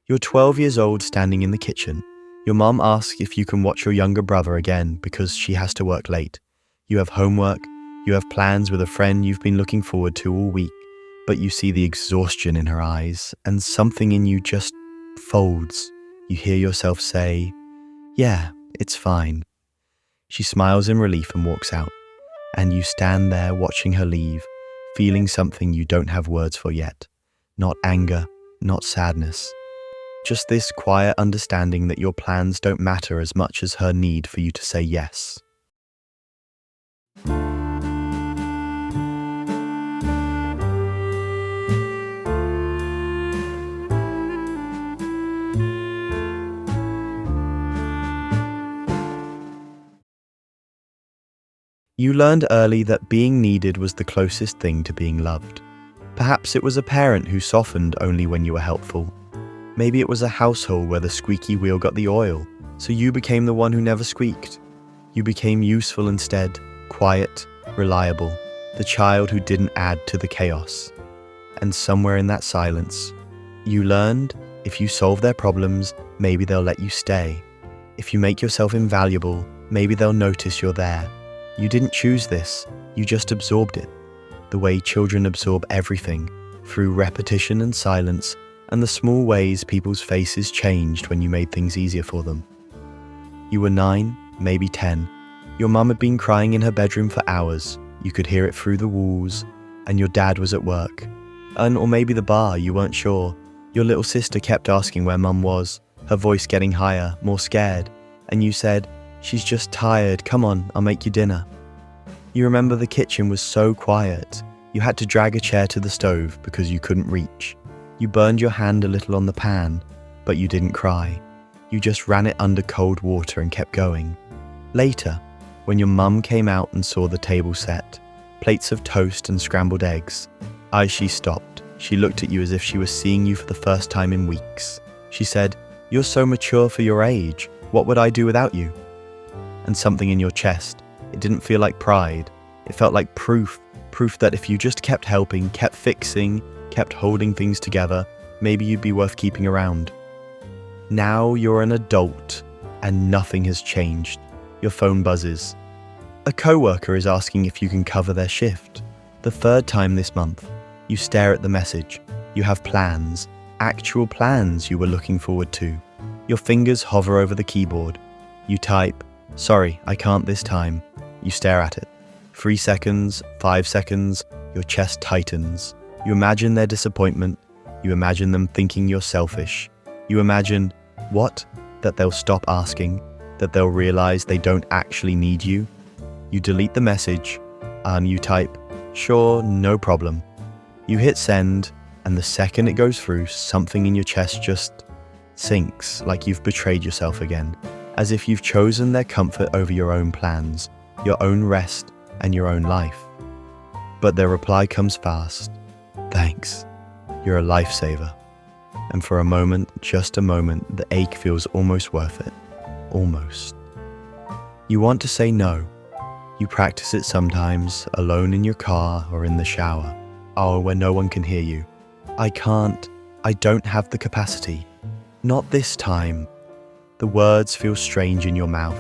You're 12 years old standing in the kitchen. Your mom asks if you can watch your younger brother again because she has to work late. You have homework, you have plans with a friend you've been looking forward to all week, but you see the exhaustion in her eyes and something in you just folds. You hear yourself say, "Yeah, it's fine." She smiles in relief and walks out, and you stand there watching her leave, feeling something you don't have words for yet. Not anger, not sadness. Just this quiet understanding that your plans don't matter as much as her need for you to say yes. You learned early that being needed was the closest thing to being loved. Perhaps it was a parent who softened only when you were helpful. Maybe it was a household where the squeaky wheel got the oil, so you became the one who never squeaked. You became useful instead, quiet, reliable, the child who didn't add to the chaos. And somewhere in that silence, you learned if you solve their problems, maybe they'll let you stay. If you make yourself invaluable, maybe they'll notice you're there. You didn't choose this, you just absorbed it. The way children absorb everything, through repetition and silence, and the small ways people's faces changed when you made things easier for them. You were 9, maybe 10. Your mum had been crying in her bedroom for hours. You could hear it through the walls, and your dad was at work. Or maybe the bar, you weren't sure. Your little sister kept asking where mum was, her voice getting higher, more scared, and you said, "She's just tired, come on, I'll make you dinner." You remember the kitchen was so quiet, you had to drag a chair to the stove because you couldn't reach. You burned your hand a little on the pan, but you didn't cry. You just ran it under cold water and kept going. Later, when your mum came out and saw the table set, plates of toast and scrambled eggs, she stopped. She looked at you as if she was seeing you for the first time in weeks. She said, "You're so mature for your age. What would I do without you?" And something in your chest, it didn't feel like pride. It felt like proof that if you just kept helping, kept fixing, kept holding things together, maybe you'd be worth keeping around. Now you're an adult and nothing has changed. Your phone buzzes. A coworker is asking if you can cover their shift. The 3rd time this month. You stare at the message. You have plans, actual plans you were looking forward to. Your fingers hover over the keyboard. You type, "Sorry, I can't this time." You stare at it. 3 seconds, 5 seconds, your chest tightens. You imagine their disappointment. You imagine them thinking you're selfish. You imagine, what? That they'll stop asking, that they'll realize they don't actually need you. You delete the message, and you type, "Sure, no problem." You hit send, and the second it goes through, something in your chest just sinks, like you've betrayed yourself again, as if you've chosen their comfort over your own plans, your own rest, and your own life. But their reply comes fast. "Thanks. You're a lifesaver." And for a moment, just a moment, the ache feels almost worth it. Almost. You want to say no. You practice it sometimes, alone in your car or in the shower. Where no one can hear you. "I can't. I don't have the capacity. Not this time." The words feel strange in your mouth,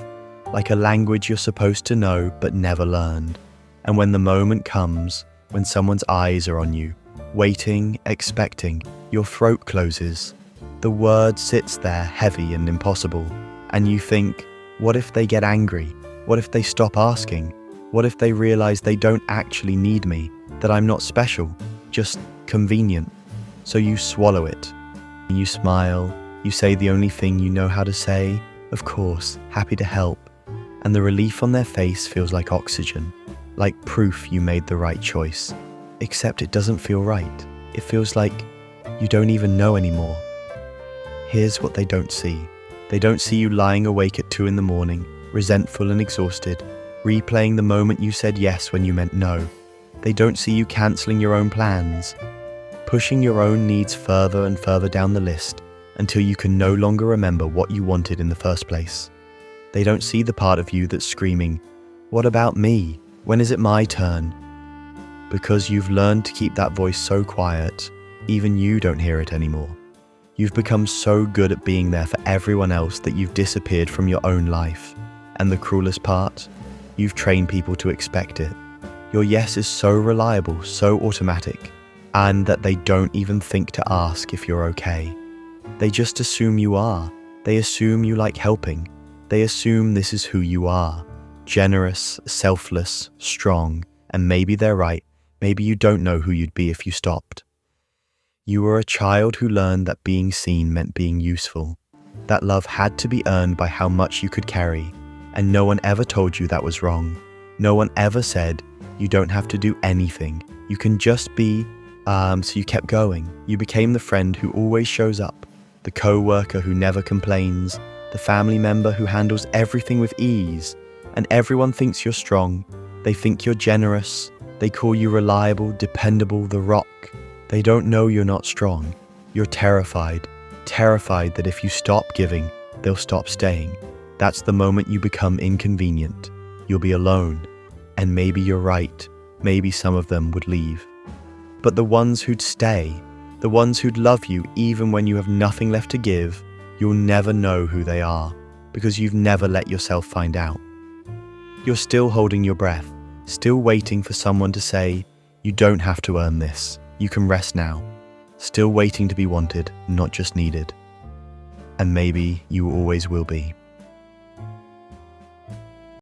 like a language you're supposed to know but never learned. And when the moment comes, when someone's eyes are on you, waiting, expecting, your throat closes. The word sits there heavy and impossible, and you think, what if they get angry? What if they stop asking? What if they realize they don't actually need me, that I'm not special, just convenient? So you swallow it. You smile, you say the only thing you know how to say, "Of course, happy to help." And the relief on their face feels like oxygen, like proof you made the right choice. Except it doesn't feel right. It feels like you don't even know anymore. Here's what they don't see. They don't see you lying awake at 2 a.m, resentful and exhausted, replaying the moment you said yes when you meant no. They don't see you cancelling your own plans, pushing your own needs further and further down the list until you can no longer remember what you wanted in the first place. They don't see the part of you that's screaming, "What about me? When is it my turn?" Because you've learned to keep that voice so quiet, even you don't hear it anymore. You've become so good at being there for everyone else that you've disappeared from your own life. And the cruelest part? You've trained people to expect it. Your yes is so reliable, so automatic, and that they don't even think to ask if you're okay. They just assume you are. They assume you like helping. They assume this is who you are. Generous, selfless, strong, and maybe they're right. Maybe you don't know who you'd be if you stopped. You were a child who learned that being seen meant being useful. That love had to be earned by how much you could carry, and no one ever told you that was wrong. No one ever said, you don't have to do anything. You can just be, so you kept going. You became the friend who always shows up, the co-worker who never complains, the family member who handles everything with ease, and everyone thinks you're strong. They think you're generous. They call you reliable, dependable, the rock. They don't know you're not strong. You're terrified that if you stop giving, they'll stop staying. That's the moment you become inconvenient. You'll be alone. And maybe you're right. Maybe some of them would leave. But the ones who'd stay, the ones who'd love you even when you have nothing left to give, you'll never know who they are because you've never let yourself find out. You're still holding your breath, still waiting for someone to say, you don't have to earn this. You can rest now. Still waiting to be wanted, not just needed. And maybe you always will be.